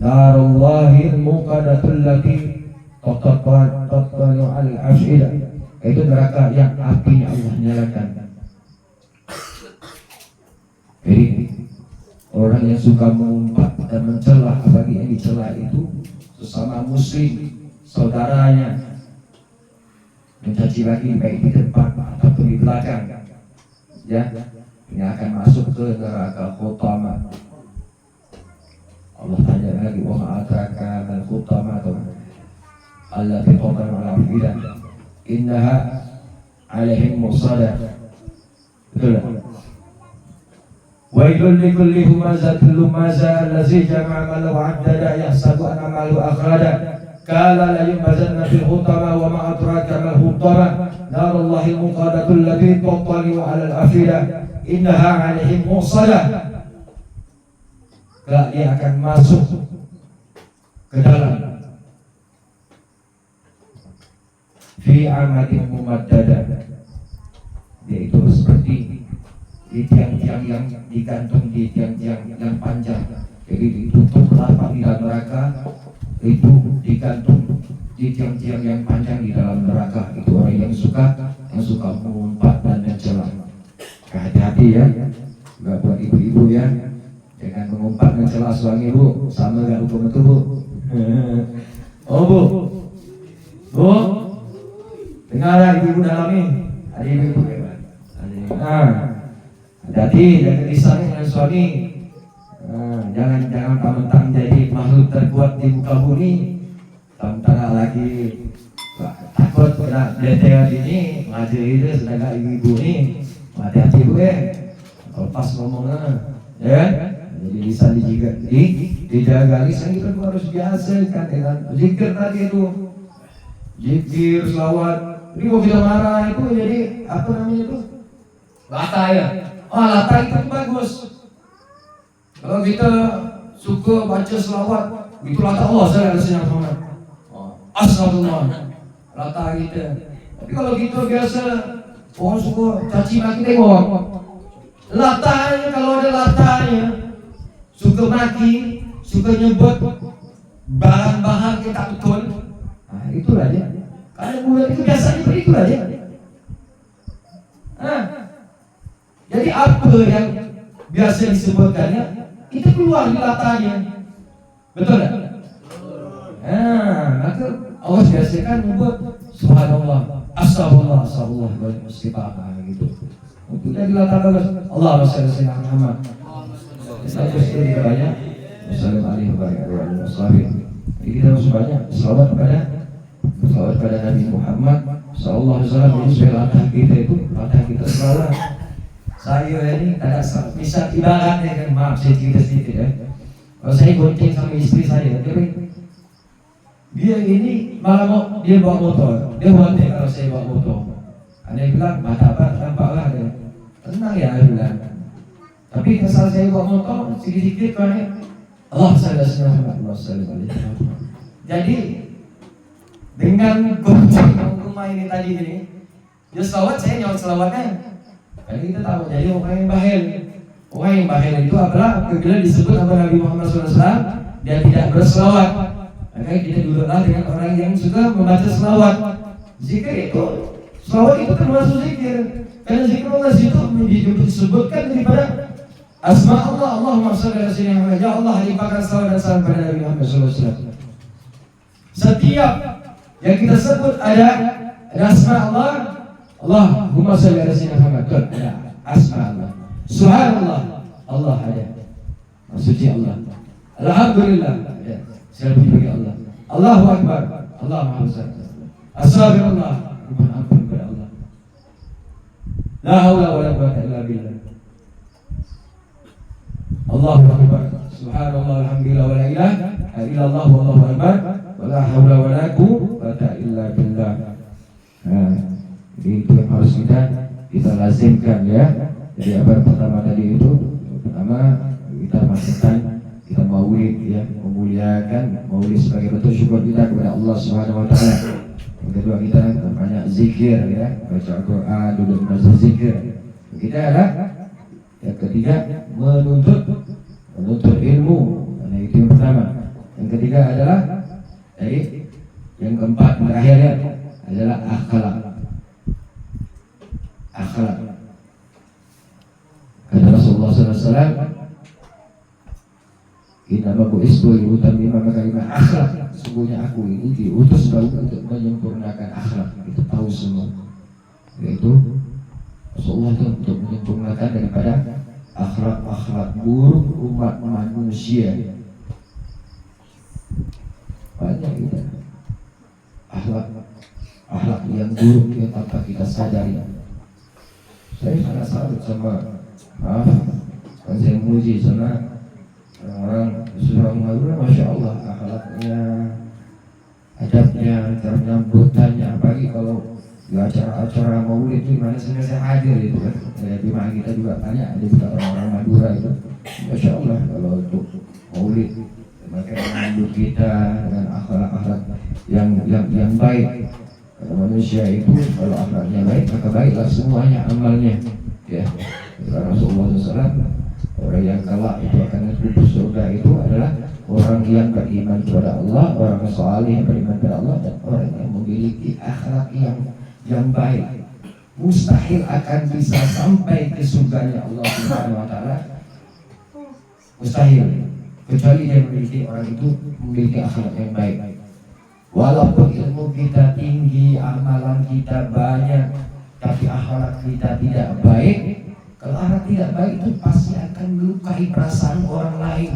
Narullahil muqadatul lati tatalu al-af'idah. Itu neraka yang apinya Allah nyalakan. Jadi Orang yang suka mengumpat dan mencela bagi yang dicela itu sesama muslim, saudaranya, mencaci lagi baik di depan ataupun di belakang, ya, ini akan masuk ke neraka khutama. Allah tanya lagi, wa ma'adraka mal khutama allati tuṭaru ala al-fidah innaha 'alaihim musadah. Betul tak? Wailul likulli humazatin lumazah allazi jama'a malahu 'addada yahsabu anna malahu akhlada kala la yumbazanna fil hutama wa ma adraka mal hutama narullahi muqadatu allati tuṭali'u 'ala al-afidah innaha 'alaihim musadah. Kelak dia akan masuk ke dalam fi amadin mumaddada, yaitu seperti di tiang-tiang yang digantung di tiang-tiang yang panjang, jadi ditutup lapak di dalam neraka, itu digantung di tiang-tiang yang panjang di dalam neraka. Itu orang yang suka mengumpat dan mencela. Hati-hati ya, nggak buat ibu-ibu ya, jangan mengumpat mencela suami ibu, sama nggak hukum itu bu? Oh bu, dengar ibu-ibu dalam ini, ada ibu-ibu ya, hati-hati jangan disangka dengan suami. Jangan mentang-mentang jadi makhluk terkuat di muka bumi, mentang lagi takut kena DTR ini, ngaji itu sedangkan ibu-ibu ini, hati-hati bu kalau pas ngomongnya, ya, jadi bisa dijaga. Lisan kita tuh harus biasakan dengan zikir tadi itu, zikir, selawat. Ini kalau kita marah itu jadi apa namanya itu? Lata ya. Oh lata itu bagus. Kalau kita suka baca selawat, itu lata Allah saya rasanya Muhammad. Astagfirullah. Lata kita. Tapi kalau kita biasa orang suka caci maki tengok. Latanya kalau ada latanya, suka maki, suka nyebut bahan-bahan kita betul. Nah itulah dia. Karena bulan itu biasanya itulah dia. Jadi apa yang biasa disebutkannya itu keluar di latanya, betul tak? Maka Allah biasakan membuat subhanallah, astagfirullah, astagfirullah, istighfar gitu. Untuk dari latar Allah shallallahu alaihi Muhammad. Saya bersyukur banyak. Wassalamualaikum warahmatullahi wabarakatuh. Jadi kita harus banyak selawat kepada Nabi Muhammad sallallahu alaihi wasallam. Ini sebagai latah kita itu, latah kita selawat. Saya ini ada bisa ibaratnya kan, maaf saya cerita sedikit ya. Kalau saya gonceng sama istri saya, dia ini malah dia bawa motor, dia gonceng kalau saya bawa motor. Ada yang bilang mata apa, nampaklah dia tenang ya, dia bilang. Tapi kesal saya bawa motor sedikit banyak. Allah sallallahu. Jadi dengan gonceng rumah ini tadi ini, dia selawat, saya nyawa selawatnya. Karena kita tahu, jadi orang yang bahil itu adalah apabila disebut sama Nabi Muhammad SAW, dia tidak berselawat. Maka kita duduklah dengan orang yang suka membaca selawat. Zikir itu, selawat itu termasuk zikir. Karena zikir Allah itu disebutkan daripada asma Allah. Allahumma shalli ala sayyidina Muhammad. Ya Allah, limpahkan salawat dan salam pada Nabi Muhammad SAW. Setiap yang kita sebut ada asma Allah. Allahumma shalli ala sayyidina Muhammad. Ada asma Allah. Subhanallah, Allah ada. Suci Allah. Alhamdulillah, ada. Saya puji bagi Allah. Allahu Akbar, Allah Maha Besar. Astagfirullah, mohon ampun kepada Allah. La haula wala quwwata illa billah. Allahu Akbar. Subhanallah, alhamdulillah, wa la ilaha illallah, wallahu akbar, wa la haula wala quwwata illa billah. Jadi itu yang harus kita lazimkan ya. Jadi apa yang pertama tadi itu, pertama kita masukkan, kita maulid ya, memuliakan maulid sebagai bentuk syukur kita kepada Allah Subhanahu wa taala. Yang kedua kita banyak zikir ya, baca Al-Qur'an, duduk baca zikir. Kita adalah yang ketiga menuntut ilmu. Karena itu yang pertama. Yang ketiga adalah yang keempat terakhirnya adalah akhlak. Kata Rasulullah SAW, Innama bu'istu liutammima makarimah akhlak. Sesungguhnya aku ini diutus untuk menyempurnakan akhlak. Kita tahu semua. Yaitu Rasulullah itu untuk menyempurnakan daripada akhlak-akhlak buruk umat manusia. Banyak kita akhlak yang buruk yang tanpa kita sadari. Saya sangat salut sama saya muji sama orang surah Muhammadiyah, masya Allah akhlaknya, adabnya, cara menyambutannya. Apalagi kalau di acara-acara maulid itu mana sebenarnya saya hadir itu kan. Di mana kita juga banyak ada juga orang-orang Madura itu, masya Allah kalau untuk maulid mereka menyambut kita dengan akhlak-akhlak yang baik. Kalau manusia itu kalau akhlaknya baik maka baiklah semuanya amalnya. Ya, Rasulullah SAW, orang yang kelak itu akan masuk surga itu adalah orang yang beriman kepada Allah, orang saleh yang beriman kepada Allah, dan orang yang memiliki akhlak yang baik. Mustahil akan bisa sampai ke surganya Allah Subhanahu wa taala. Mustahil, kecuali dia memiliki, orang itu memiliki akhlak yang baik. Walaupun ilmu kita tinggi, amalan kita banyak, tapi akhlak kita tidak baik. Kalau akhlak tidak baik itu pasti akan melukai perasaan orang lain,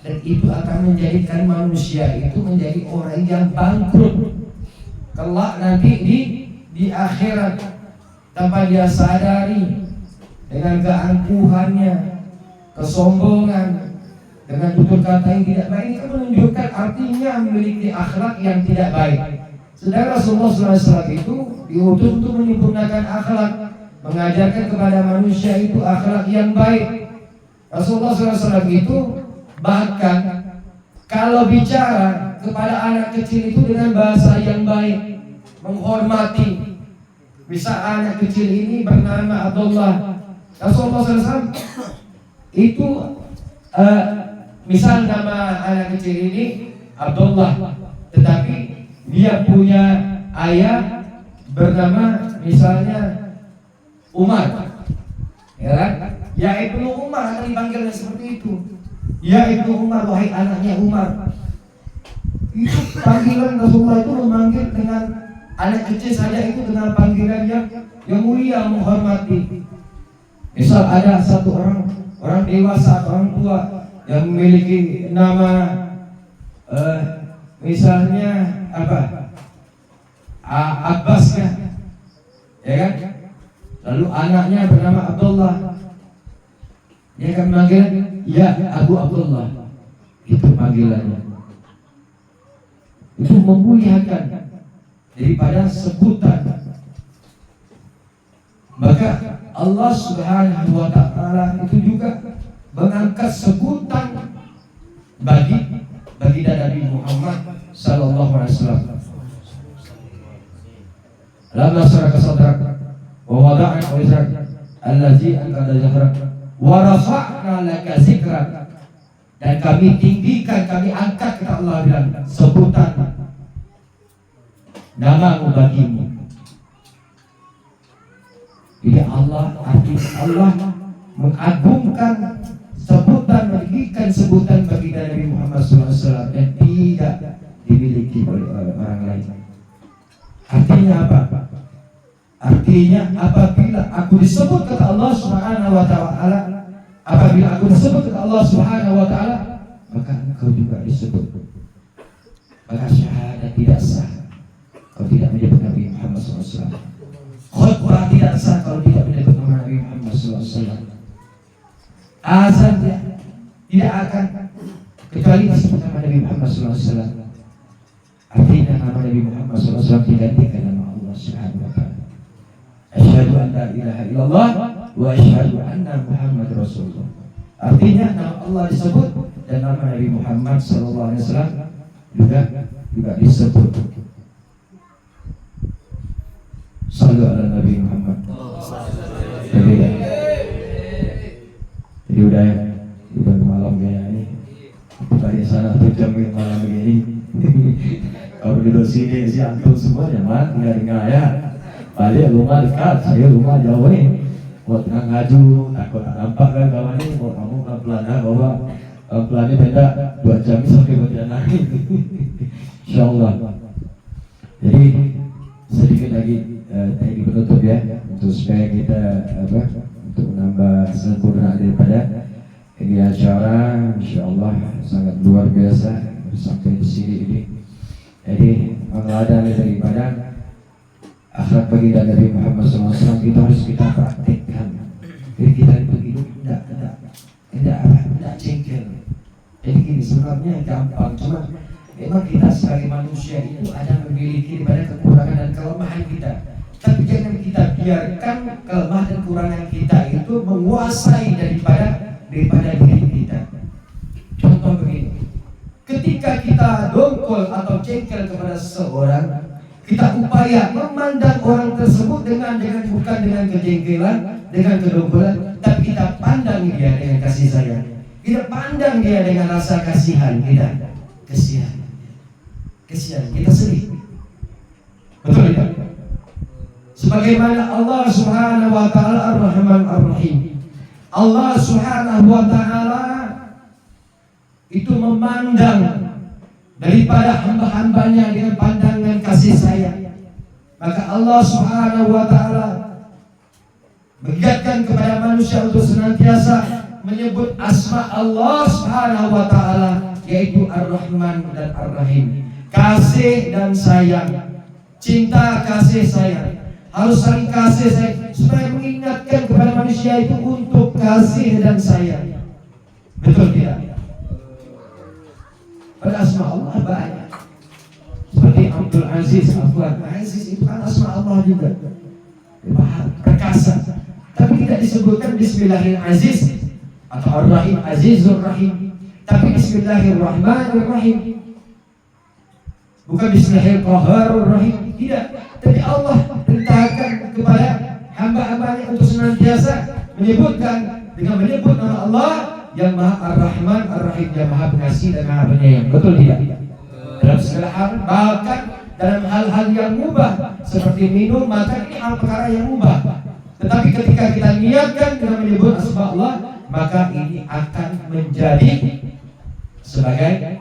dan itu akan menjadikan manusia itu menjadi orang yang bangkrut kelak nanti di akhirat, tanpa dia sadari dengan keangkuhannya, kesombongan, dengan tutur kata yang tidak baik. Ini kan menunjukkan artinya memiliki akhlak yang tidak baik. Sedangkan Rasulullah SAW itu diutus untuk menyempurnakan akhlak, mengajarkan kepada manusia itu akhlak yang baik. Rasulullah SAW itu bahkan kalau bicara kepada anak kecil itu dengan bahasa yang baik, menghormati. Bisa anak kecil ini bernama Abdullah, Rasulullah SAW itu misal nama anak kecil ini Abdullah, tetapi dia punya ayah bernama misalnya Umar, ya kan? Ya Ibnu Umar akan dipanggilnya seperti itu. Ya Ibnu Umar, wahai anaknya Umar. Itu panggilan Rasulullah itu memanggil dengan anak kecil saja itu dengan panggilan yang mulia, menghormati. Misal ada satu orang dewasa, orang tua yang memiliki nama misalnya apa? Abbas ya kan? Lalu anaknya bernama Abdullah, dia akan memanggil ya Abu Abdullah. Itu panggilannya. Itu memuliakan daripada sebutan. Maka Allah Subhanahu wa taala itu juga mengangkat sebutan bagi Nabi Muhammad sallallahu alaihi wasallam. Lama saraka sadrak wa wada'na wizrak allazi anqadha dhahrak wa rafa'na laka zikrak, dan kami tinggikan, kami angkat, kata Allah bilang, sebutan namamu bagimu. Jadi Allah mengagungkan sebutan, meninggikan sebutan bagi Nabi Muhammad SAW dan tidak dimiliki oleh orang lain. Artinya apa? Artinya apabila aku disebut kata Allah Subhanahu wa taala, apabila aku disebut kata Allah Subhanahu wa taala, maka engkau juga disebut. Maka syahadat tidak sah kalau tidak menyebut Nabi Muhammad SAW. Khutbah tidak sah kalau tidak menyebut nama Nabi Muhammad SAW. Azan tidak akan kecuali disebut nama Nabi Muhammad SAW. Artinya nama Nabi Muhammad SAW digantikan nama Allah Subhanahu wa taala. Asyhadu an la ilaha illallah wa asyhadu anna Muhammad Rasulullah. Artinya nama Allah disebut dan nama Nabi Muhammad sallallahu alaihi wasallam juga disebut. Sallu ala Nabi Muhammad. Jadi udah malam kayak ini. Dari sana tuh jam malam begini. Kalau di sini si antum semua nyaman, tinggal ngaya. Balik rumah dekat, saya rumah jauh nih. Buat ngaju, takut nampak kan kawan ini. Buat kamu pelan-pelan bawa pelannya beda 2 jam sampai Pontianak. Insyaallah. Jadi sedikit lagi tadi penutup ya, untuk supaya kita untuk menambah sempurna daripada ini acara. Insyaallah sangat luar biasa sampai di sini ini. Jadi pengadaan daripada akhlak baginda Nabi Muhammad SAW itu harus kita praktikkan. Jadi kita itu hidup tidak jengkel. Jadi gini, sebenarnya gampang, cuma memang kita sebagai manusia itu ada memiliki daripada kekurangan dan kelemahan kita. Tapi jangan kita biarkan kelemahan dan kekurangan kita itu menguasai daripada diri kita. Contoh begini, ketika kita dongkol atau jengkel kepada seseorang, kita upaya memandang orang tersebut bukan dengan kejengkelan, dengan kedongkolan, tapi kita pandang dia dengan kasih sayang. Kita pandang dia dengan rasa kasihan kita. Kasihan, kita sedih. Betul tidak? Sebagaimana Allah Subhanahu wa taala Ar-Rahman Ar-Rahim. Allah Subhanahu wa taala itu memandang daripada hamba-hambanya dengan pandangan kasih sayang. Maka Allah Subhanahu wa taala mengingatkan kepada manusia untuk senantiasa menyebut asma Allah Subhanahu wa taala, yaitu Ar-Rahman dan Ar-Rahim. Kasih dan sayang, cinta, kasih, sayang, harus saling kasih sayang, supaya mengingatkan kepada manusia itu untuk kasih dan sayang. Betul tidak? Pada asma Allah banyak, seperti Abdul Aziz, Aziz itu kan asma Allah juga, perkasa. Tapi tidak disebutkan Bismillahirrahmanirrahim atau Ar-Rahim, Azizur Rahim, tapi Bismillahirrahmanirrahim, bukan Bismillahirrahmanirrahim, tidak. Tapi Allah perintahkan kepada hamba-hambanya untuk senantiasa menyebut nama Allah yang Maha Ar-Rahman Ar-Rahim, yang Maha Pengasih dan Maha Penyayang. Betul tidak? Dalam segala hal, bahkan dalam hal-hal yang mubah seperti minum, makan, ini hal perkara yang mubah. Tetapi ketika kita niatkan dengan menyebut asma Allah, maka ini akan menjadi sebagai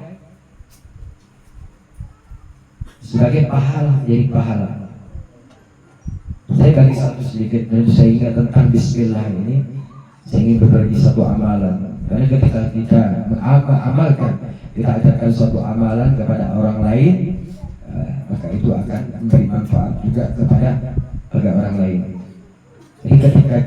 pahala, jadi pahala. Saya bagi satu sedikit, dan saya ingat tentang Bismillah ini. Saya ingin berbagi satu amalan. Karena ketika kita mengamalkan, kita ajarkan suatu amalan kepada orang lain, maka itu akan memberi manfaat juga kepada orang lain. Jadi ketika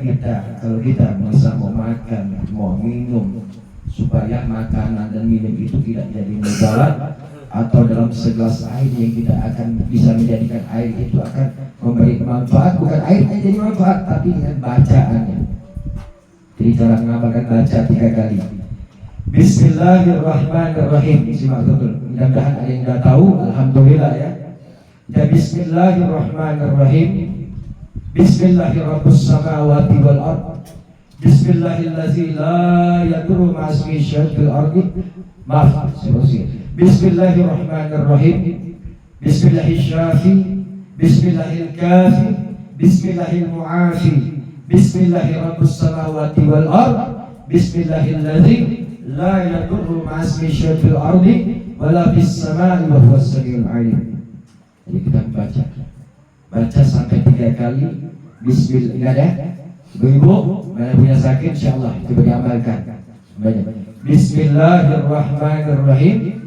kalau kita mau makan, mau minum, supaya makanan dan minum itu tidak jadi mudarat, atau dalam segelas air yang kita akan bisa menjadikan air itu akan memberi manfaat, bukan air yang jadi manfaat, tapi dengan bacaannya. Jadi cara mengamalkan, baca 3 kali Bismillahirrahmanirrahim. Simak betul, mudah-mudahan ada yang sudah tahu, alhamdulillah ya. Bismillahirrahmanirrahim. Bismillahirrabbus samawati wal ard. Bismillahillazi la yadurru ma'asmihi syai'un fil ardi. Maaf, Bismillahirrahmanirrahim. Bismillahirrahmanirrahim. Bismillahirkafi. Bismillahirmu'afi. Bismillahirrabbus samawati wal ard. Bismillahillazi la yadurru ma'asmihi syai'un fil ardi wala fis samai wa huwas samiul alim. Jadi kita baca sampai 3 kali Bismillah. Ingat ya, ibu mana punya sakit, insyaallah coba diamalkan. Bismillahirrahmanirrahim.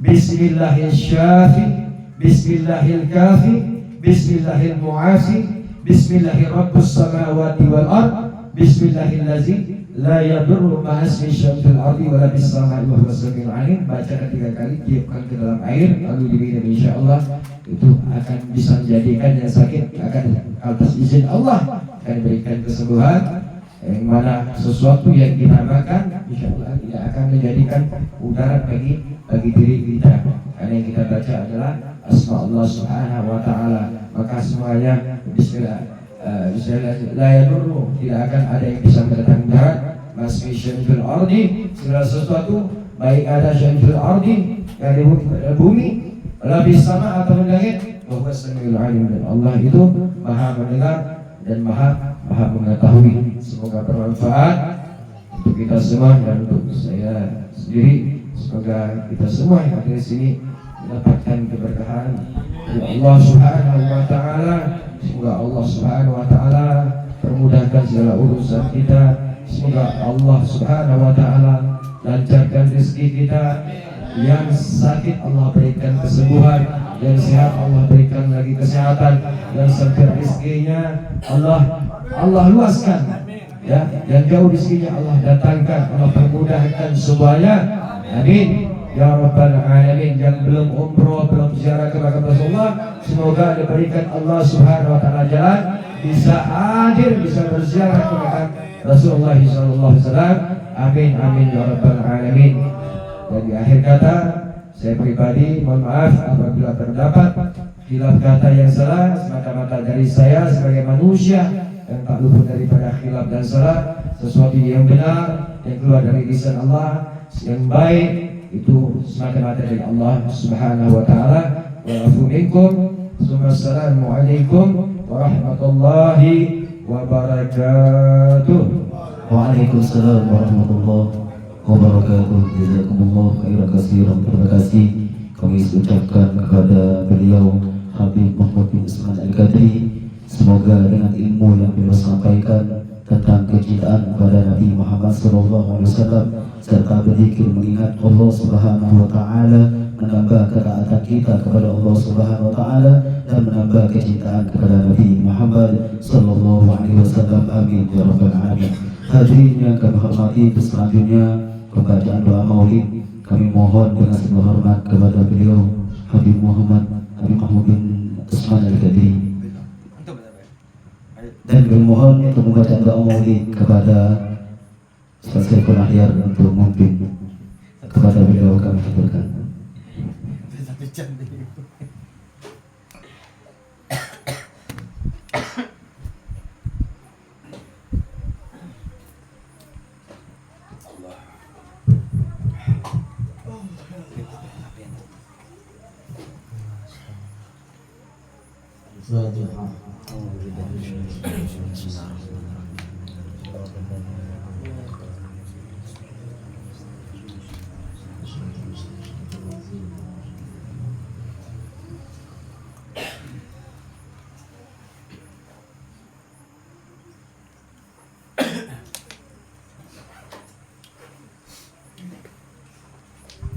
Bismillahirrahmanirrahim. Bismillahirkafi. Bismillahirmu'afi. Bismillahirrabbus samawati wal ard. Bismillahillazi la yadurru ma'asmihi syai'un fil ardi wala fis samai wa huwas samiul alim. Baca 3 kali, tiupkan ke dalam air, lalu diminum, insyaallah itu akan bisa menjadikan yang sakit akan atas izin Allah akan berikan kesembuhan. Yang mana sesuatu yang kita makan insyaallah tidak akan menjadikan udara bagi diri kita, karena yang kita baca adalah asma Allah Subhanahu wa taala. Maka semuanya bismillah, la yadurru, tidak akan ada yang bisa mendatangkan mudarat masmi syai'un fil ardi, segala sesuatu baik ada syai'un fil ardi yang di bumi, lebih sama atau langit, bahwa samiul alim, dan Allah itu maha mendengar dan maha mengetahui. Semoga bermanfaat. untuk kita semua dan untuk saya sendiri. Semoga kita semua yang ada di sini mendapatkan keberkahan dari Allah Subhanahu wa taala. Semoga Allah Subhanahu wa taala permudahkan segala urusan kita. Semoga Allah Subhanahu wa taala lancarkan rezeki kita. Yang sakit Allah berikan kesembuhan, yang sehat Allah berikan lagi kesehatan, yang sempit rezekinya Allah luaskan, ya, yang jauh rezekinya Allah datangkan, Allah permudahkan semuanya. Amin ya rabbal alamin. Yang belum umroh, belum ziarah ke makam Rasulullah, semoga diberikan Allah Subhanahu wa taala jalan, bisa hadir, bisa berziarah ke makam Rasulullah sallallahu alaihi wasallam. Amin amin ya rabbal alamin. Dan di akhir kata, saya pribadi mohon maaf apabila terdapat khilaf kata yang salah, semata-mata dari saya sebagai manusia yang tak luput daripada khilaf dan salah. Sesuatu yang benar yang keluar dari lisan Allah yang baik itu semata-mata dari Allah Subhanahu wa taala. Wa afu minkum. Assalamualaikum warahmatullahi wabarakatuh. Waalaikumsalam warahmatullahi wabarakatuh. Jazakumullah khairan katsiran. Terima kasih kami ucapkan kepada beliau Habib Muhammad bin Usman Al-Qadri. Semoga dengan ilmu yang beliau sampaikan tentang kecintaan kepada Nabi Muhammad SAW serta berzikir mengingat Allah Subhanahu wa taala menambah ketaatan kita kepada Allah Subhanahu wa taala dan menambah kecintaan kepada Nabi Muhammad SAW. Amin ya rabbal alamin. Hadirin yang kami hormati, selanjutnya pembacaan doa maulid kami mohon dengan sebuah hormat kepada beliau Habib Muhammad bin Usman Al-Qadri, dan kami mohon untuk membaca doa maulid kepada Sayyidul Ahyar untuk memimpin. Kepada beliau kami haturkan.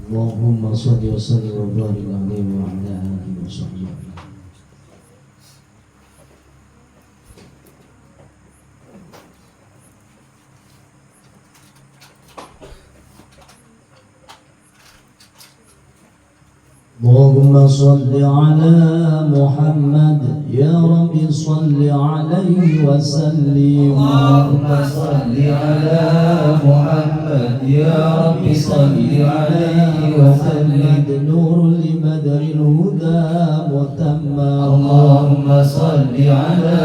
Allahumma shalli wa sallim wa barik alaihi wa ala alihi wa sahbihi. اللهم صل على محمد يا رب صل عليه وسلم. اللهم صل على محمد يا رب صل عليه وسلم. نور لبدر الهدى متمم. اللهم صل على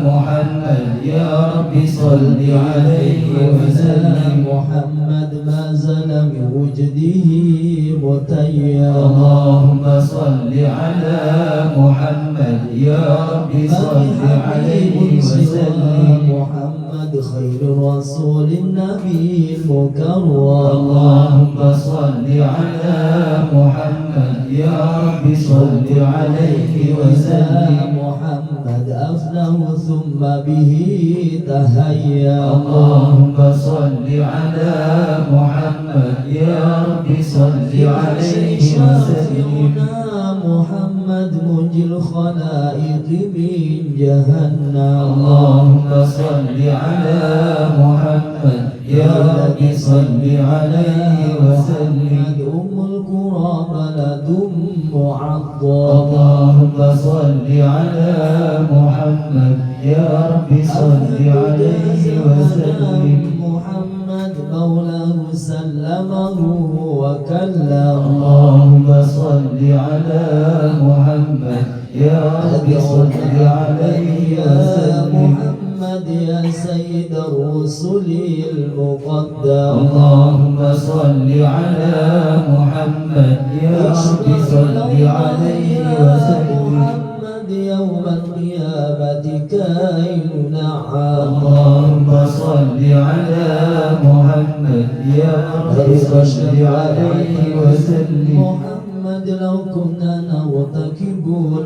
محمد يا رب صل عليه وسلم. محمد ما زال من وجده متيم. اللهم صل على محمد يا رب صل عليه وسلم. محمد خير رسول النبي المكرم. اللهم صل على محمد يا رب صل عليه وسلم. محمد أفنه ثم به تهيا. اللهم صل على محمد يا رب صل عليه وسلم. محمد منجي الخلائق من جهنم. اللهم صل على محمد يا رب صل عليه وسلم. أم القرى بلد معظم. اللهم صل على محمد يا رب صل عليه وسلم. محمد مولاه سلمه وكلم. اللهم صل على محمد يا رب صل عليه وسلم. محمد يا سيد الرسل المقدم. اللهم صل على محمد يا رب صل عليه وسلم. محمد يوم القيامة كائن نعم. اللهم صل على محمد يا رب صل عليه وسلم. محمد لو كنا نرتكب